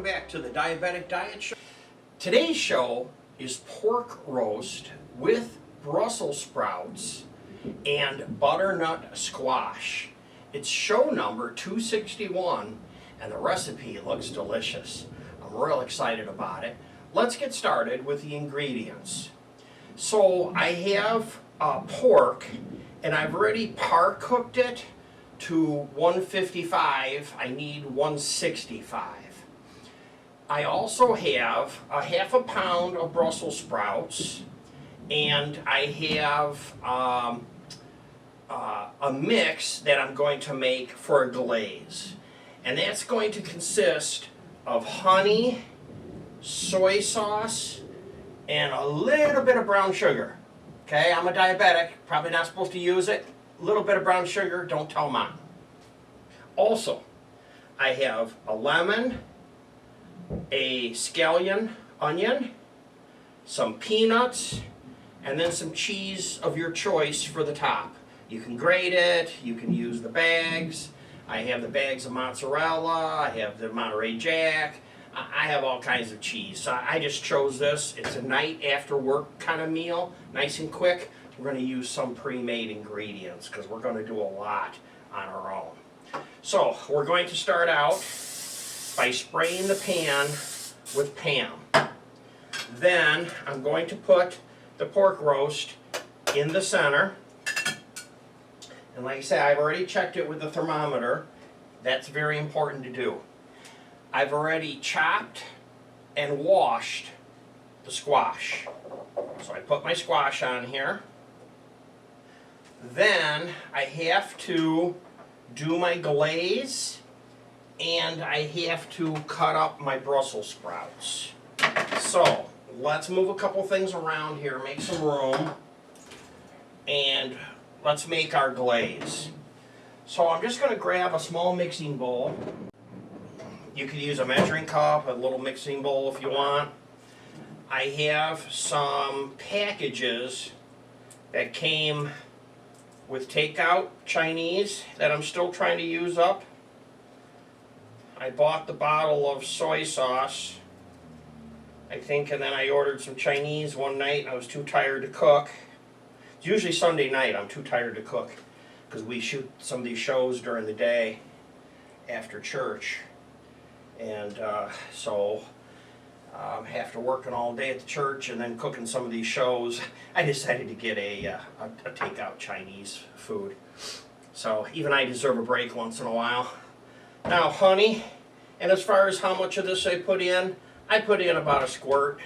back to the Diabetic Diet Show. Today's show is pork roast with Brussels sprouts and butternut squash. It's show number 261 and the recipe looks delicious. I'm real excited about it. Let's get started with the ingredients. So I have pork and I've already par cooked it to 155. I need 165. I also have a half a pound of Brussels sprouts, and I have a mix that I'm going to make for a glaze. And that's going to consist of honey, soy sauce, and a little bit of brown sugar. Okay, I'm a diabetic, probably not supposed to use it. A little bit of brown sugar, don't tell Mom. Also, I have a lemon, a scallion onion, some peanuts, and then some cheese of your choice for the top. You can grate it, you can use the bags. I have the bags of mozzarella, I have the Monterey Jack, I have all kinds of cheese. So I just chose this. It's a night after work kind of meal, nice and quick. We're going to use some pre-made ingredients because we're going to do a lot on our own. So we're going to start out by spraying the pan with Pam. Then I'm going to put the pork roast in the center. And like I said, I've already checked it with the thermometer. That's very important to do. I've already chopped and washed the squash. So I put my squash on here. Then I have to do my glaze and I have to cut up my Brussels sprouts. So let's move a couple things around here, make some room, and let's make our glaze. So I'm just going to grab a small mixing bowl. You could use a measuring cup, a little mixing bowl if you want. I have some packages that came with takeout Chinese that I'm still trying to use up. I bought the bottle of soy sauce, I think, and then I ordered some Chinese one night. I was too tired to cook. It's usually Sunday night I'm too tired to cook because we shoot some of these shows during the day after church. And so after working all day at the church and then cooking some of these shows, I decided to get a takeout Chinese food. So even I deserve a break once in a while. Now honey, and as far as how much of this I put in about a squirt.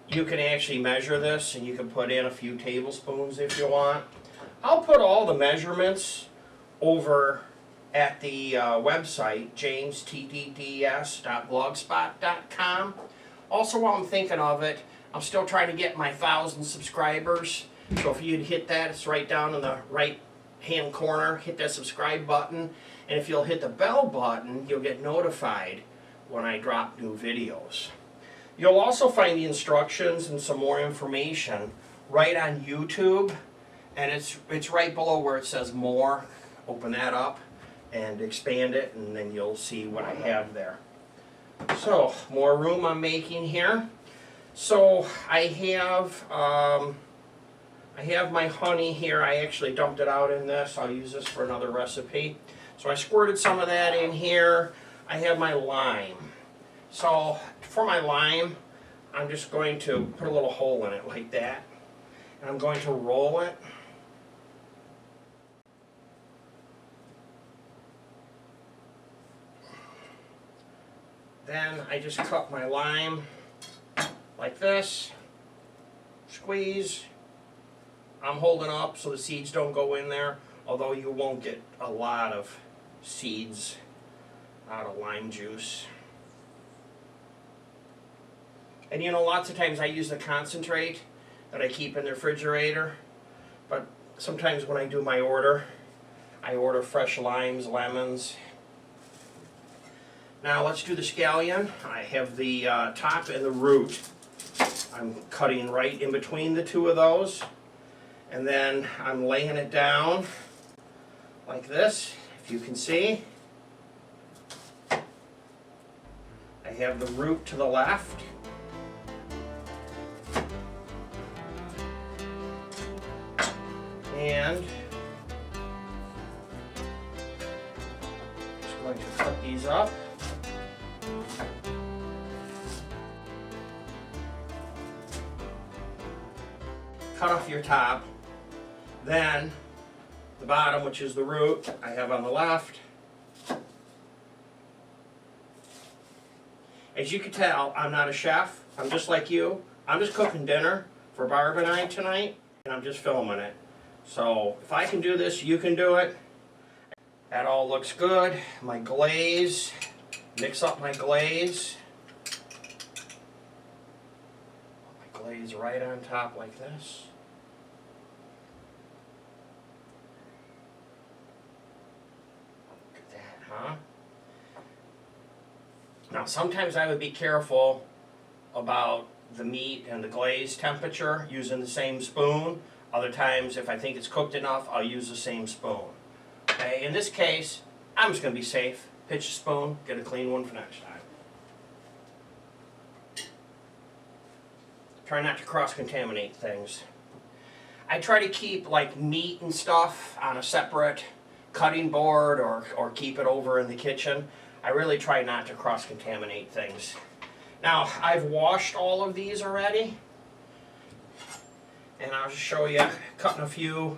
You can actually measure this and you can put in a few tablespoons if you want. I'll put all the measurements over at the website, jamestdds.blogspot.com. Also, while I'm thinking of it, I'm still trying to get my 1,000 subscribers. So if you'd hit that, it's right down in the right hand corner. Hit that subscribe button. And if you'll hit the bell button, you'll get notified when I drop new videos. You'll also find the instructions and some more information right on YouTube. And it's right below where it says more. Open that up and expand it, and then you'll see what I have there. So more room I'm making here. So I have my honey here. I actually dumped it out in this. I'll use this for another recipe. So I squirted some of that in here. I have my lime. So for my lime, I'm just going to put a little hole in it like that, and I'm going to roll it. Then I just cut my lime like this, squeeze. I'm holding up so the seeds don't go in there, although you won't get a lot of seeds out of lime juice. And you know, lots of times I use the concentrate that I keep in the refrigerator, but sometimes when I do my order, I order fresh limes, lemons. Now let's do the scallion. I have the top and the root. I'm cutting right in between the two of those. And then I'm laying it down like this, if you can see. I have the root to the left. And just going to cut these up. Cut off your top. Then the bottom, which is the root, I have on the left. As you can tell, I'm not a chef. I'm just like you. I'm just cooking dinner for Barb and I tonight, and I'm just filming it. So if I can do this, you can do it. That all looks good. My glaze, mix up my glaze. Put my glaze right on top like this. Look at that, huh? Now sometimes I would be careful about the meat and the glaze temperature using the same spoon. Other times, if I think it's cooked enough, I'll use the same spoon. Okay, in this case, I'm just going to be safe. Pitch a spoon, get a clean one for next time. Try not to cross-contaminate things. I try to keep like meat and stuff on a separate cutting board or keep it over in the kitchen. I really try not to cross-contaminate things. Now, I've washed all of these already. And I'll just show you cutting a few,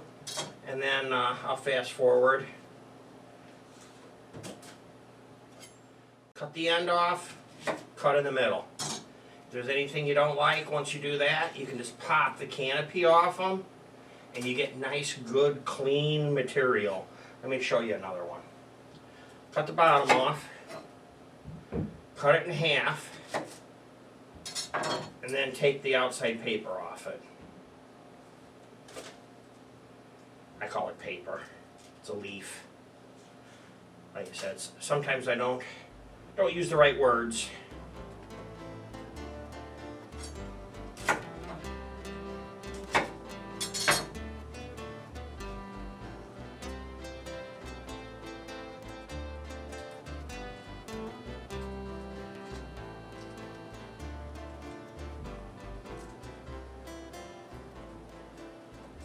and then I'll fast forward. Cut the end off, cut in the middle. If there's anything you don't like, once you do that, you can just pop the canopy off them, and you get nice, good, clean material. Let me show you another one. Cut the bottom off, cut it in half, and then take the outside paper off it. I call it paper. It's a leaf. Like I said, sometimes I don't use the right words.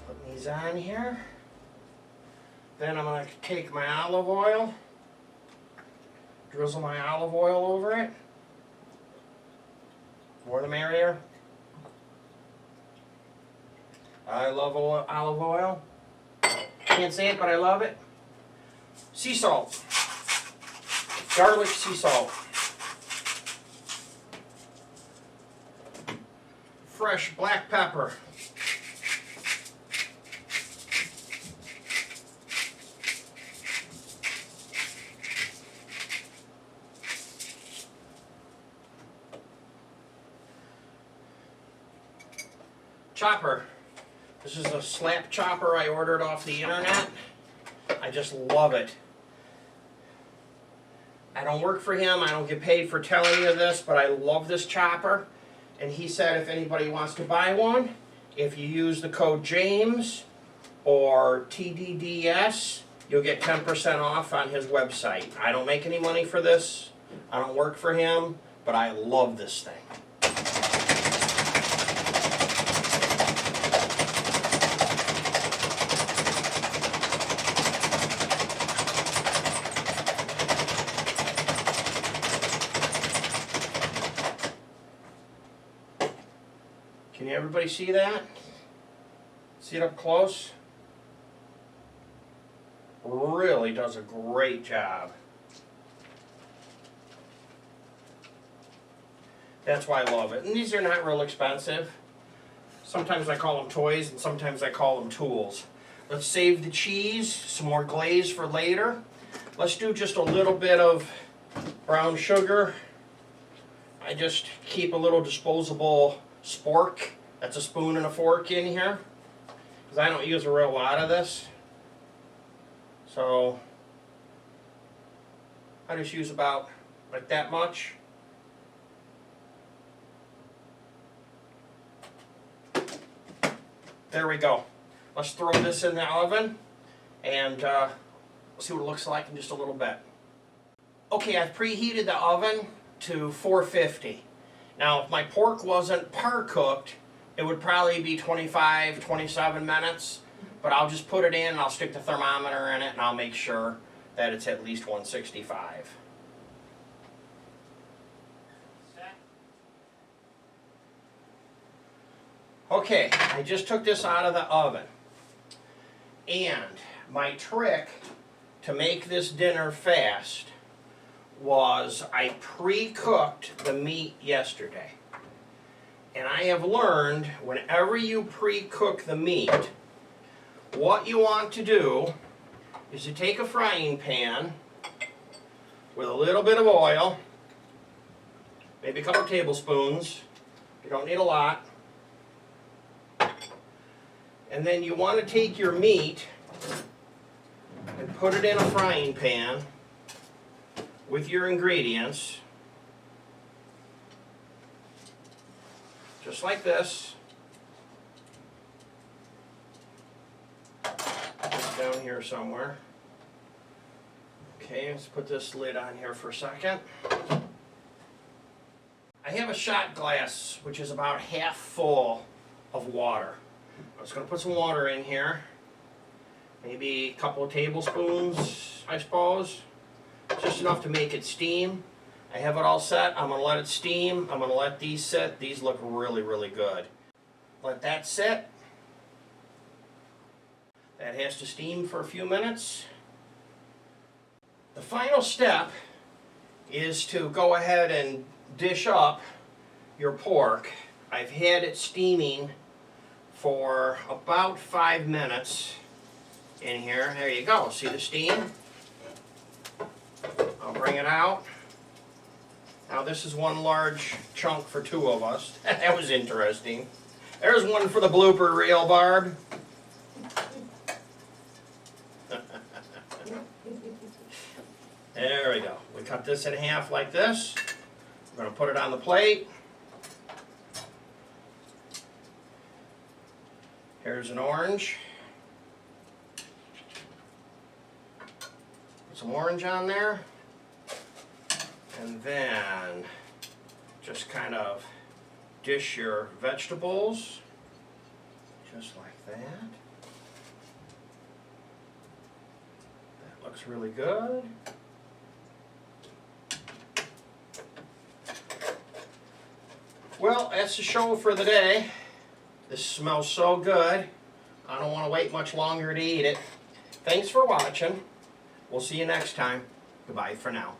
Put these on here. Then I'm going to take my olive oil, drizzle my olive oil over it. More the merrier. I love olive oil. Can't say it, but I love it. Sea salt. Garlic sea salt. Fresh black pepper. Chopper. This is a slap chopper I ordered off the internet. I just love it. I don't work for him. I don't get paid for telling you this, but I love this chopper. And he said if anybody wants to buy one, if you use the code JAMES or TDDS, you'll get 10% off on his website. I don't make any money for this. I don't work for him, but I love this thing. Can everybody see that? See it up close? Really does a great job. That's why I love it. And these are not real expensive. Sometimes I call them toys and sometimes I call them tools. Let's save the cheese, some more glaze for later. Let's do just a little bit of brown sugar. I just keep a little disposable spork. That's a spoon and a fork in here, because I don't use a real lot of this. So I just use about like that much. There we go. Let's throw this in the oven and see what it looks like in just a little bit. Okay, I've preheated the oven to 450. Now, if my pork wasn't par cooked, it would probably be 25, 27 minutes. But I'll just put it in and I'll stick the thermometer in it and I'll make sure that it's at least 165. Okay, I just took this out of the oven. And my trick to make this dinner fast was I pre-cooked the meat yesterday. And I have learned whenever you pre-cook the meat, what you want to do is to take a frying pan with a little bit of oil, maybe a couple tablespoons, you don't need a lot, and then you want to take your meat and put it in a frying pan with your ingredients, just like this. It's down here somewhere. Okay, let's put this lid on here for a second. I have a shot glass which is about half full of water. I'm just going to put some water in here. Maybe a couple of tablespoons, I suppose. Just enough to make it steam. I have it all set. I'm going to let it steam. I'm going to let these sit. These look really, really good. Let that sit. That has to steam for a few minutes. The final step is to go ahead and dish up your pork. I've had it steaming for about 5 minutes in here. There you go. See the steam? I'll bring it out. Now this is one large chunk for 2 of us. That was interesting. There's one for the blooper reel, Barb. There we go. We cut this in half like this. We're going to put it on the plate. Here's an orange. Put some orange on there. And then just kind of dish your vegetables just like that. That looks really good. Well, that's the show for the day. This smells so good. I don't want to wait much longer to eat it. Thanks for watching. We'll see you next time. Goodbye for now.